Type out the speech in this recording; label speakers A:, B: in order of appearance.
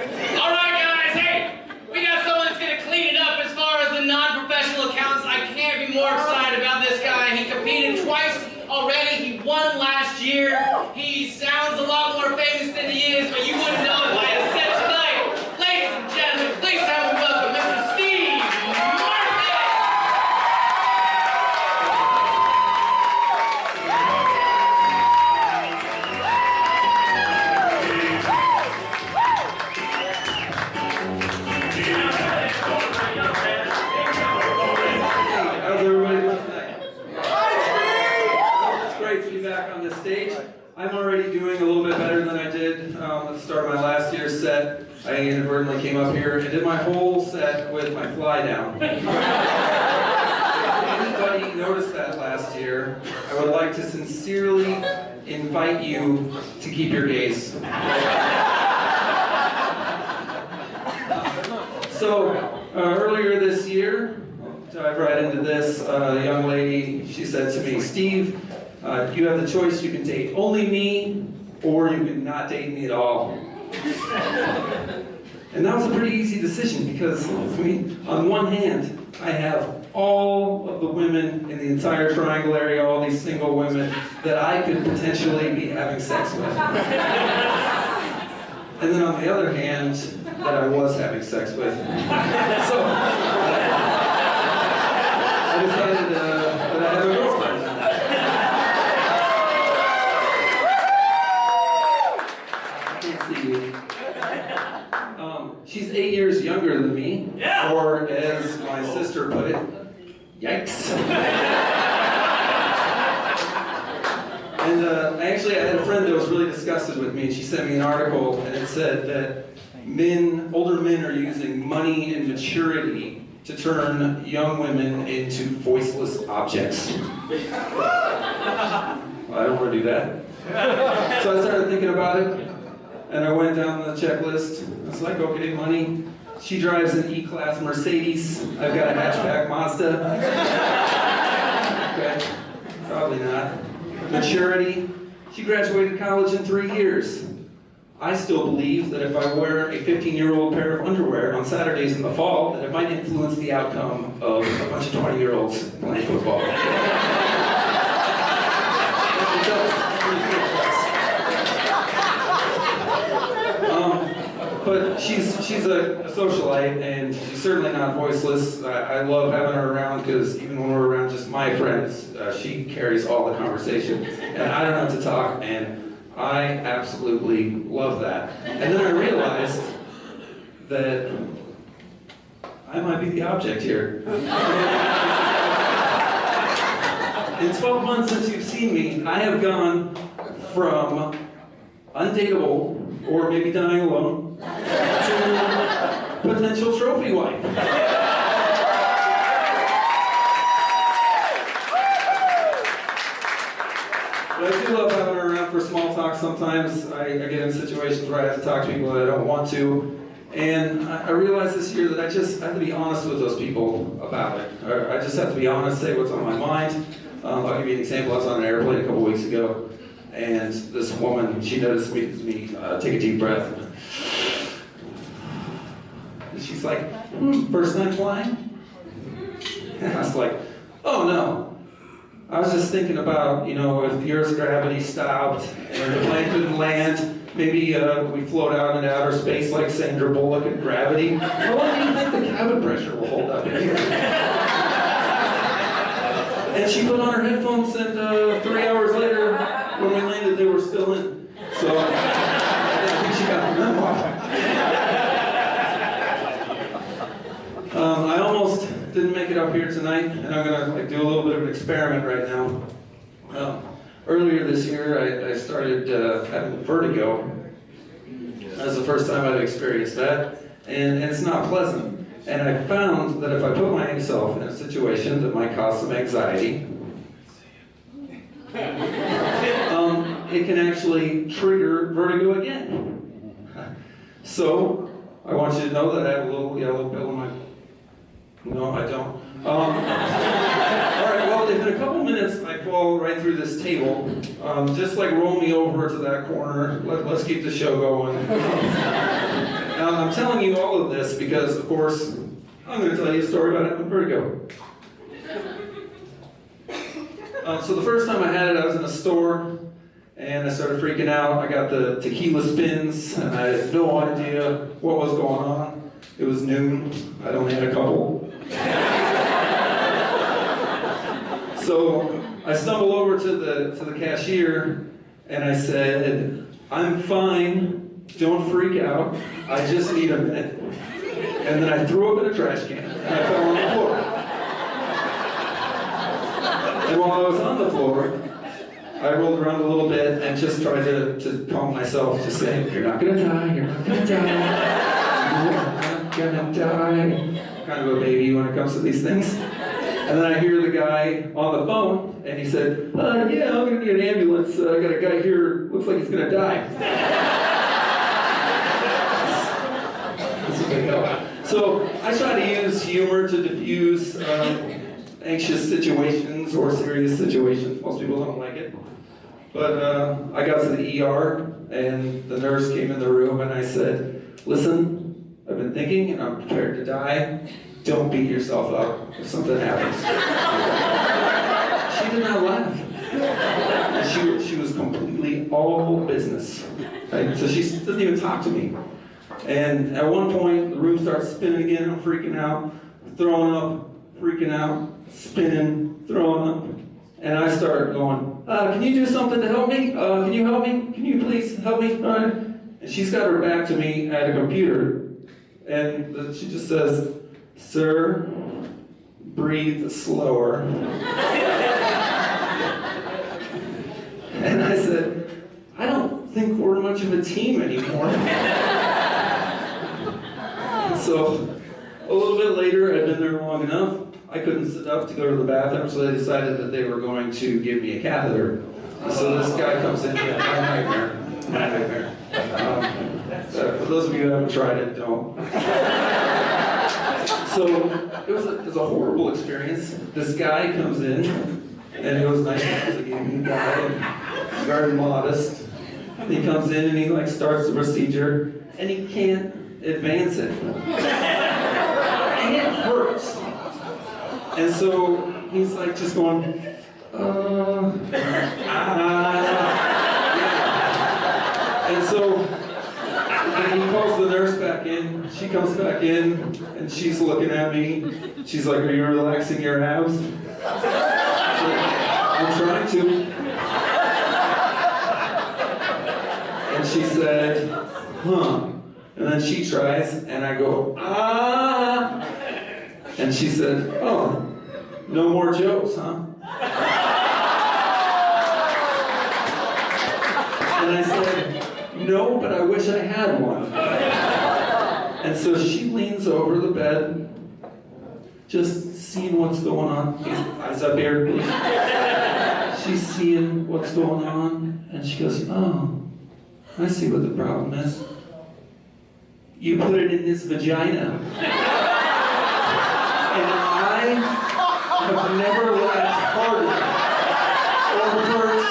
A: All right, guys, hey, we got someone that's going to clean it up as far as the non-professional accountants. I can't be more excited about this guy. He competed twice already. He won last year. He sounds a lot more famous than he is, but you wouldn't know it by his set tonight. Ladies and gentlemen, please have him welcome Mr. Steve Martin.
B: I'm already doing a little bit better than I did at the start of my last year's set. I inadvertently came up here and did my whole set with my fly down. If anybody noticed that last year, I would like to sincerely invite you to keep your gaze. So, earlier this year, I'll dive right into this, a young lady, she said to me, Steve, you have the choice, you can date only me, or you can not date me at all. And that was a pretty easy decision because, I mean, on one hand, I have all of the women in the entire Triangle area, all these single women that I could potentially be having sex with. And then on the other hand, that I was having sex with. So, I decided that I have a girlfriend. She's 8 years younger than me, or as my sister put it, yikes. And I had a friend that was really disgusted with me, and she sent me an article, and it said that older men are using money and maturity to turn young women into voiceless objects. Well, I don't want to do that. So I started thinking about it. And I went down the checklist. I was like, okay, money. She drives an E-Class Mercedes. I've got a hatchback Mazda. Okay, probably not. Maturity. She graduated college in 3 years. I still believe that if I wear a 15-year-old pair of underwear on Saturdays in the fall, that it might influence the outcome of a bunch of 20-year-olds playing football. But she's a socialite, and she's certainly not voiceless. I love having her around because even when we're around just my friends, she carries all the conversation. And I don't have to talk, and I absolutely love that. And then I realized that I might be the object here. In 12 months since you've seen me, I have gone from undateable, or maybe dying alone, to potential trophy wife. But I do love having her around for small talk sometimes. I get in situations where I have to talk to people that I don't want to. And I realized this year that I just have to be honest with those people about it. I just have to be honest, say what's on my mind. I'll give you an example. I was on an airplane a couple weeks ago, and this woman, she noticed me take a deep breath. And she's like, first time flying? And I was like, oh no. I was just thinking about, if the Earth's gravity stopped and the plane couldn't land, maybe we float out into outer space like Sandra Bullock in Gravity. How long do you think the cabin pressure will hold up in here? And she put on her headphones, and 3 hours later, when we landed, they were still in. So I think she got the memo. I almost didn't make it up here tonight, and I'm gonna do a little bit of an experiment right now. Earlier this year, I started having vertigo. That was the first time I'd experienced that, and it's not pleasant. And I found that if I put myself in a situation that might cause some anxiety, it can actually trigger vertigo again. So, I want you to know that I have a little yellow pill in my No, I don't. All right, well, in a couple minutes, I fall right through this table. Just like roll me over to that corner. Let's keep the show going. Now, I'm telling you all of this because, of course, I'm going to tell you a story about having vertigo. So the first time I had it, I was in a store, and I started freaking out. I got the tequila spins, and I had no idea what was going on. It was noon. I'd only had a couple. So I stumbled over to the cashier, and I said, "I'm fine. Don't freak out. I just need a minute." And then I threw up in a trash can, and I fell on the floor. And while I was on the floor, I rolled around a little bit and just tried to calm myself, just saying, "You're not gonna die, you're not gonna die, you're not gonna die." Kind of a baby when it comes to these things. And then I hear the guy on the phone, and he said, "Yeah, I'm gonna need an ambulance. I got a guy here, looks like he's gonna die." That's a big help. So I try to use humor to diffuse anxious situations or serious situations. Most people don't like it. But I got to the ER, and the nurse came in the room, and I said, "Listen, I've been thinking, and I'm prepared to die. Don't beat yourself up if something happens." She did not laugh. And she was completely all business. Right? So she doesn't even talk to me. And at one point, the room starts spinning again. I'm freaking out, throwing up, freaking out, spinning, throwing up. And I start going, "Can you do something to help me? Can you help me? Can you please help me?" All right. And she's got her back to me at a computer. And she just says, "Sir, breathe slower." And I said, "I don't think we're much of a team anymore." So a little bit later, I'd been there long enough. I couldn't sit up to go to the bathroom, so they decided that they were going to give me a catheter. So this guy comes in, yeah, my nightmare. For those of you who haven't tried it, don't. So it was a horrible experience. This guy comes in, and it was nice because he gave me a guy, and he's very modest. He comes in and he starts the procedure, and he can't advance it. And it hurts. And so he's just going, And so he calls the nurse back in. She comes back in, and she's looking at me. She's like, "Are you relaxing your abs?" "I'm trying to." And she said, "Huh." And then she tries, and I go, "Ah." And she said, "Oh, no more jokes, huh?" And I said, "No, but I wish I had one." And so she leans over the bed, just seeing what's going on. Eyes up here, please. She's seeing what's going on, and she goes, "Oh, I see what the problem is. You put it in his vagina." And I have never laughed harder or heard